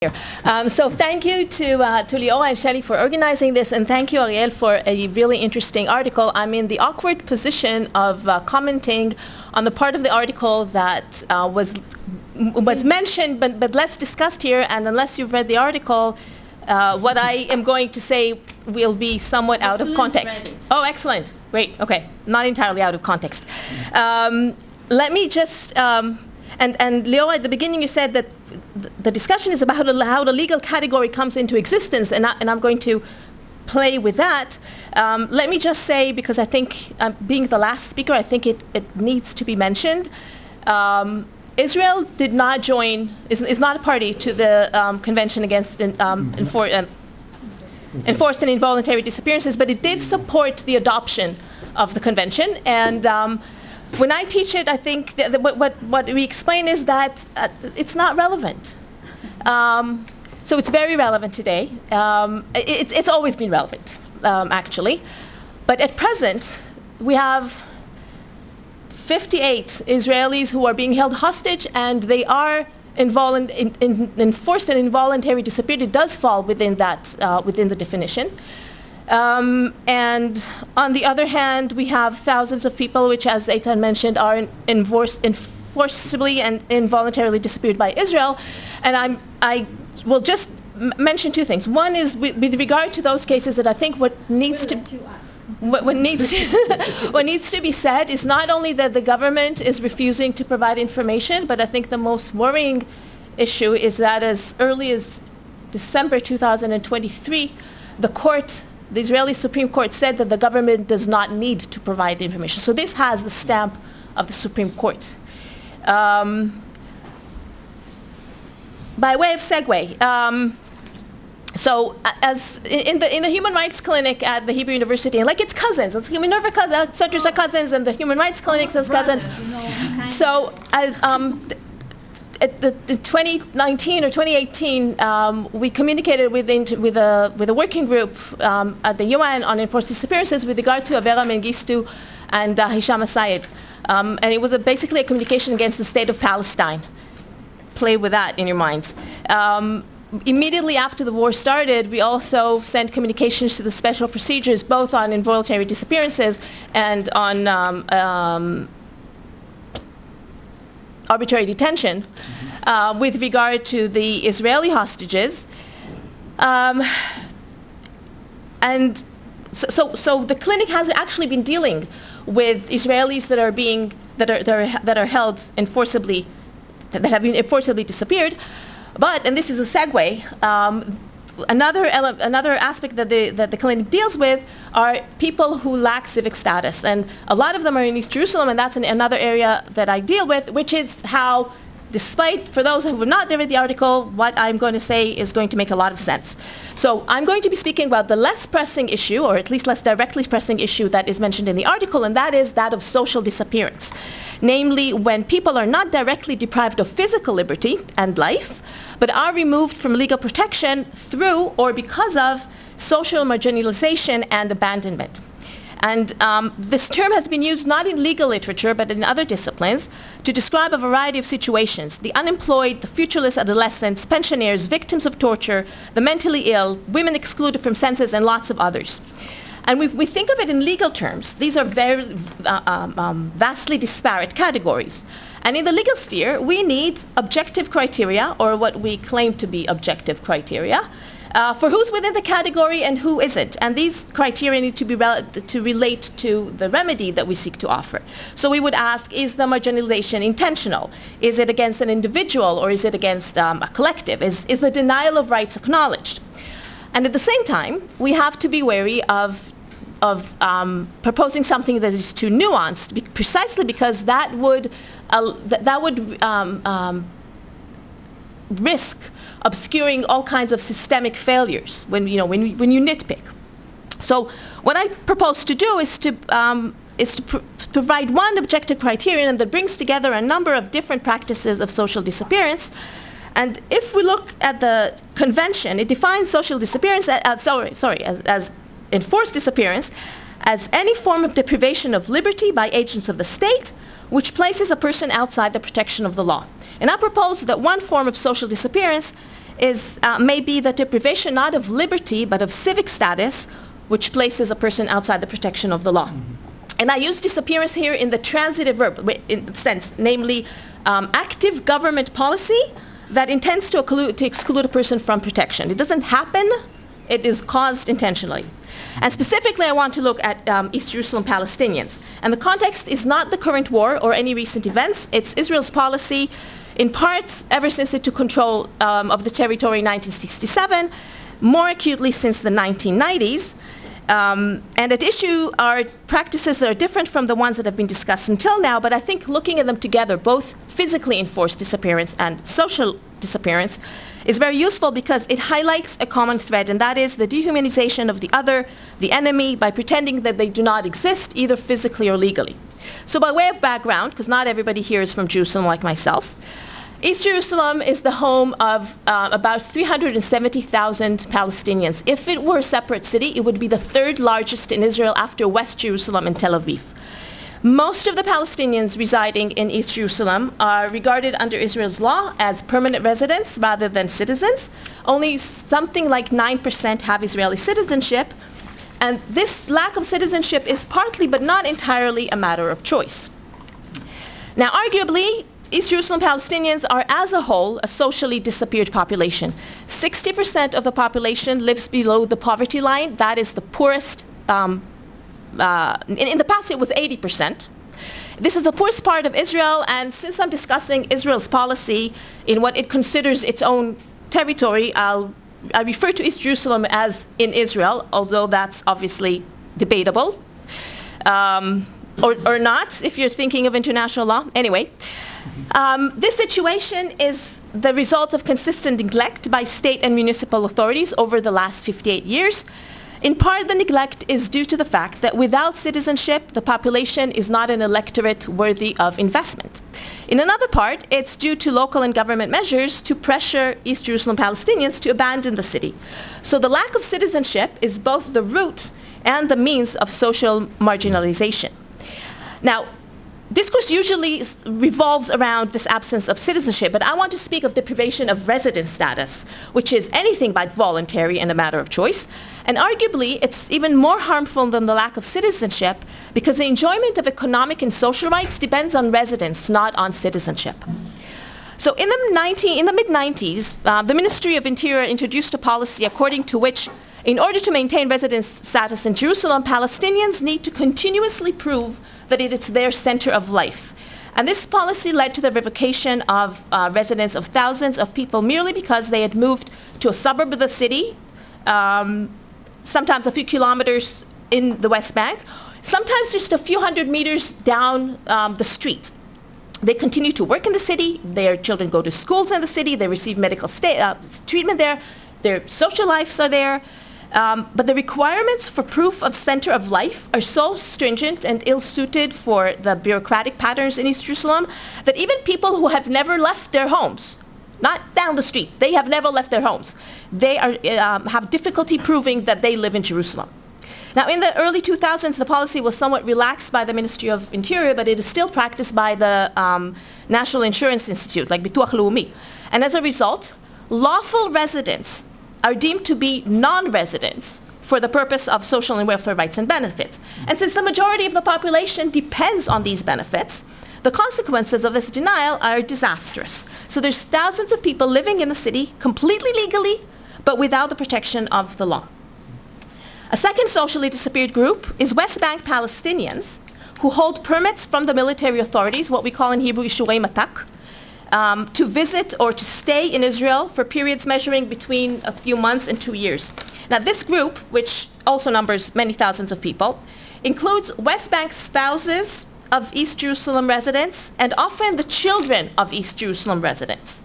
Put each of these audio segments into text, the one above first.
So thank you to Leo and Shelley for organizing this, and thank you, Ariel, for a really interesting article. I'm in the awkward position of commenting on the part of the article that was mentioned but less discussed here, and unless you've read the article, what I am going to say will be somewhat out of context. Oh, excellent. Great. Okay. Not entirely out of context. Let me just... And Leo, at the beginning you said that the discussion is about how the legal category comes into existence, and I'm going to play with that. Let me just say, because I think, being the last speaker, I think it needs to be mentioned. Israel did not join, is not a party to the Convention Against Enforced and Involuntary Disappearances, but it did support the adoption of the convention. And when I teach it, I think that what we explain is that it's not relevant. So it's very relevant today. It's always been relevant, actually. But at present, we have 58 Israelis who are being held hostage, and they are enforced and involuntary disappeared. It does fall within that, within the definition. And on the other hand, we have thousands of people, which, as Eitan mentioned, are enforcibly and involuntarily disappeared by Israel. And I will just mention two things. One is with regard to those cases that I think what needs to be said is not only that the government is refusing to provide information, but I think the most worrying issue is that as early as December 2023, the Israeli Supreme Court said that the government does not need to provide the information. So this has the stamp of the Supreme Court. By way of segue, so as in the human rights clinic at the Hebrew University, and like it's cousins, it's Minerva cousins, centers are cousins, and the human rights clinics as cousins. So at the 2019 or 2018, we communicated with a working group at the UN on enforced disappearances with regard to Avera Mengistu and Hisham Asayed. And it was basically a communication against the state of Palestine. Play with that in your minds. Immediately after the war started, we also sent communications to the special procedures, both on involuntary disappearances and on arbitrary detention, with regard to the Israeli hostages. And so the clinic has actually been dealing with Israelis that are held enforcibly, that have been enforcibly disappeared. But, and this is a segue, another aspect that the clinic deals with are people who lack civic status, and a lot of them are in East Jerusalem, and that's another area that I deal with, which is how, despite, for those who have not read the article, what I'm going to say is going to make a lot of sense. So I'm going to be speaking about the less pressing issue, or at least less directly pressing issue that is mentioned in the article, and that is that of social disappearance. Namely, when people are not directly deprived of physical liberty and life, but are removed from legal protection through or because of social marginalization and abandonment. And this term has been used not in legal literature, but in other disciplines, to describe a variety of situations: the unemployed, the futureless adolescents, pensioners, victims of torture, the mentally ill, women excluded from census, and lots of others. And we think of it in legal terms. These are very vastly disparate categories. And in the legal sphere, we need objective criteria, or what we claim to be objective criteria, for who's within the category and who isn't. And these criteria need to be to relate to the remedy that we seek to offer. So we would ask, is the marginalization intentional? Is it against an individual, or is it against a collective? Is the denial of rights acknowledged? And at the same time, we have to be wary of proposing something that is too nuanced, precisely because that would risk obscuring all kinds of systemic failures when you nitpick. So what I propose to do is to provide one objective criterion that brings together a number of different practices of social disappearance. And if we look at the convention, it defines social disappearance as enforced disappearance as any form of deprivation of liberty by agents of the state which places a person outside the protection of the law. And I propose that one form of social disappearance may be the deprivation not of liberty but of civic status, which places a person outside the protection of the law. And I use disappearance here in the transitive verb in sense, namely active government policy that intends to exclude a person from protection. It doesn't happen, it is caused intentionally. And specifically, I want to look at East Jerusalem Palestinians. And the context is not the current war or any recent events. It's Israel's policy, in part, ever since it took control of the territory in 1967, more acutely since the 1990s. And at issue are practices that are different from the ones that have been discussed until now, but I think looking at them together, both physically enforced disappearance and social disappearance, is very useful because it highlights a common thread, and that is the dehumanization of the other, the enemy, by pretending that they do not exist, either physically or legally. So by way of background, because not everybody here is from Jerusalem like myself, East Jerusalem is the home of about 370,000 Palestinians. If it were a separate city, it would be the third largest in Israel after West Jerusalem and Tel Aviv. Most of the Palestinians residing in East Jerusalem are regarded under Israel's law as permanent residents rather than citizens. Only something like 9% have Israeli citizenship, and this lack of citizenship is partly but not entirely a matter of choice. Now, arguably, East Jerusalem Palestinians are, as a whole, a socially disappeared population. 60% of the population lives below the poverty line. That is the poorest. In the past, it was 80%. This is the poorest part of Israel, and since I'm discussing Israel's policy in what it considers its own territory, I refer to East Jerusalem as in Israel, although that's obviously debatable, or not, if you're thinking of international law. Anyway. This situation is the result of consistent neglect by state and municipal authorities over the last 58 years. In part, the neglect is due to the fact that without citizenship, the population is not an electorate worthy of investment. In another part, it's due to local and government measures to pressure East Jerusalem Palestinians to abandon the city. So the lack of citizenship is both the root and the means of social marginalization. Now, discourse usually revolves around this absence of citizenship, but I want to speak of deprivation of residence status, which is anything but voluntary and a matter of choice. And arguably, it's even more harmful than the lack of citizenship because the enjoyment of economic and social rights depends on residence, not on citizenship. So in the mid-90s, the Ministry of Interior introduced a policy according to which, in order to maintain residence status in Jerusalem, Palestinians need to continuously prove that it is their center of life. And this policy led to the revocation of residence of thousands of people merely because they had moved to a suburb of the city, sometimes a few kilometers in the West Bank, sometimes just a few hundred meters down the street. They continue to work in the city, their children go to schools in the city, they receive medical treatment there, their social lives are there, but the requirements for proof of center of life are so stringent and ill-suited for the bureaucratic patterns in East Jerusalem that even people who have never left their homes, not down the street, they have never left their homes, they have difficulty proving that they live in Jerusalem. Now, in the early 2000s, the policy was somewhat relaxed by the Ministry of Interior, but it is still practiced by the National Insurance Institute, like Bituach Leumi. And as a result, lawful residents are deemed to be non-residents for the purpose of social and welfare rights and benefits. And since the majority of the population depends on these benefits, the consequences of this denial are disastrous. So there's thousands of people living in the city completely legally, but without the protection of the law. A second socially disappeared group is West Bank Palestinians who hold permits from the military authorities, what we call in Hebrew Ishurei Matak, to visit or to stay in Israel for periods measuring between a few months and 2 years. Now, this group, which also numbers many thousands of people, includes West Bank spouses of East Jerusalem residents and often the children of East Jerusalem residents.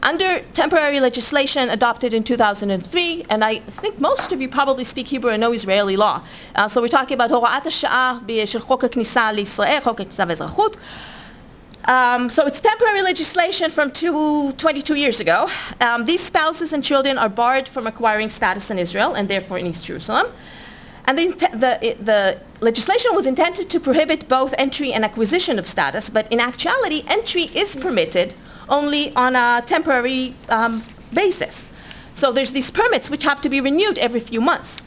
Under temporary legislation adopted in 2003, and I think most of you probably speak Hebrew and know Israeli law. So we're talking about הוראת השעה של חוק הכניסה לישראל, חוק הכניסה ואזרחות. So it's temporary legislation from 22 years ago. These spouses and children are barred from acquiring status in Israel and therefore in East Jerusalem. And the legislation was intended to prohibit both entry and acquisition of status, but in actuality, entry is permitted only on a temporary basis. So there's these permits which have to be renewed every few months.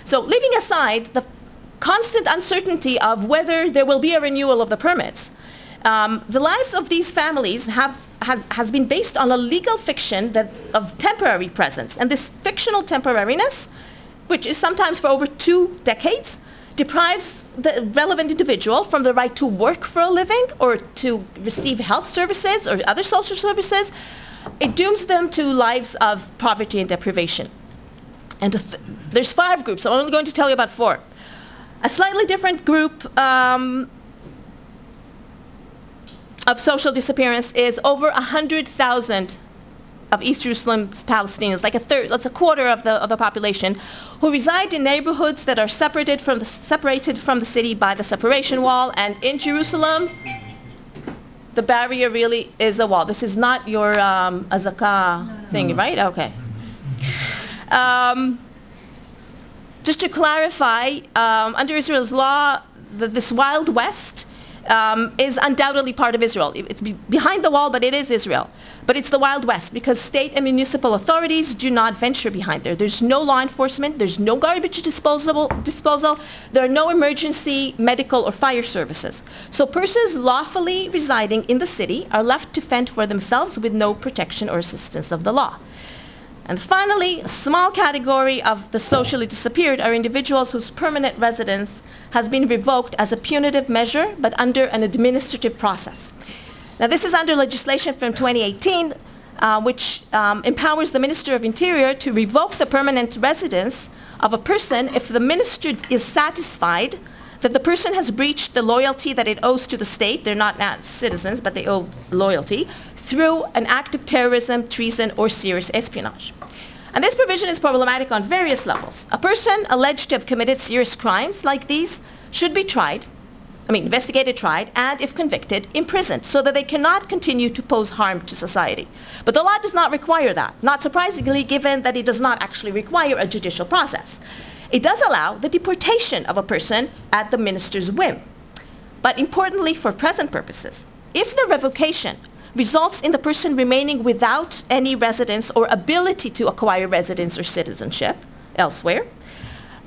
So leaving aside the constant uncertainty of whether there will be a renewal of the permits, the lives of these families has been based on a legal fiction of temporary presence. And this fictional temporariness, which is sometimes for over 2 decades, deprives the relevant individual from the right to work for a living or to receive health services or other social services. It dooms them to lives of poverty and deprivation. And there's 5 groups. I'm only going to tell you about 4. A slightly different group of social disappearance is over 100,000 of East Jerusalem's Palestinians, like a third, that's a quarter of the population, who reside in neighborhoods that are separated from the city by the separation wall. And in Jerusalem, the barrier really is a wall. This is not your azaka thing, right? Okay. Just to clarify, under Israel's law, this Wild West is undoubtedly part of Israel. It's behind the wall, but it is Israel. But it's the Wild West because state and municipal authorities do not venture behind there. There's no law enforcement. There's no garbage disposal. There are no emergency medical or fire services. So persons lawfully residing in the city are left to fend for themselves with no protection or assistance of the law. And finally, a small category of the socially disappeared are individuals whose permanent residence has been revoked as a punitive measure, but under an administrative process. Now, this is under legislation from 2018, which empowers the Minister of Interior to revoke the permanent residence of a person if the minister is satisfied that the person has breached the loyalty that it owes to the state. They're not citizens, but they owe loyalty, through an act of terrorism, treason, or serious espionage. And this provision is problematic on various levels. A person alleged to have committed serious crimes like these should be investigated, tried, and if convicted, imprisoned, so that they cannot continue to pose harm to society. But the law does not require that, not surprisingly, given that it does not actually require a judicial process. It does allow the deportation of a person at the minister's whim. But importantly, for present purposes, if the revocation results in the person remaining without any residence or ability to acquire residence or citizenship elsewhere,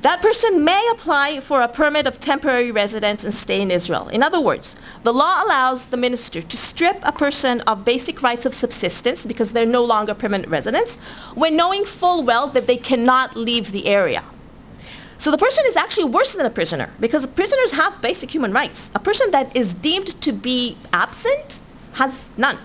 that person may apply for a permit of temporary residence and stay in Israel. In other words, the law allows the minister to strip a person of basic rights of subsistence because they're no longer permanent residents, when knowing full well that they cannot leave the area. So the person is actually worse than a prisoner because prisoners have basic human rights. A person that is deemed to be absent has none.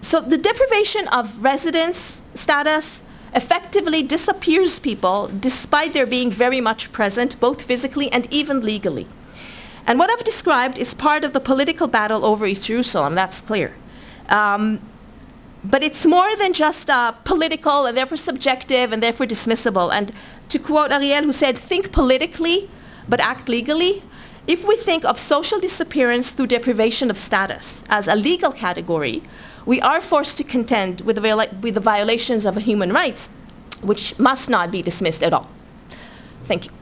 So the deprivation of residence status effectively disappears people despite their being very much present, both physically and even legally. And what I've described is part of the political battle over East Jerusalem, that's clear. But it's more than just political and therefore subjective and therefore dismissible. And to quote Ariel, who said, "Think politically, but act legally." If we think of social disappearance through deprivation of status as a legal category, we are forced to contend with the violations of human rights, which must not be dismissed at all. Thank you.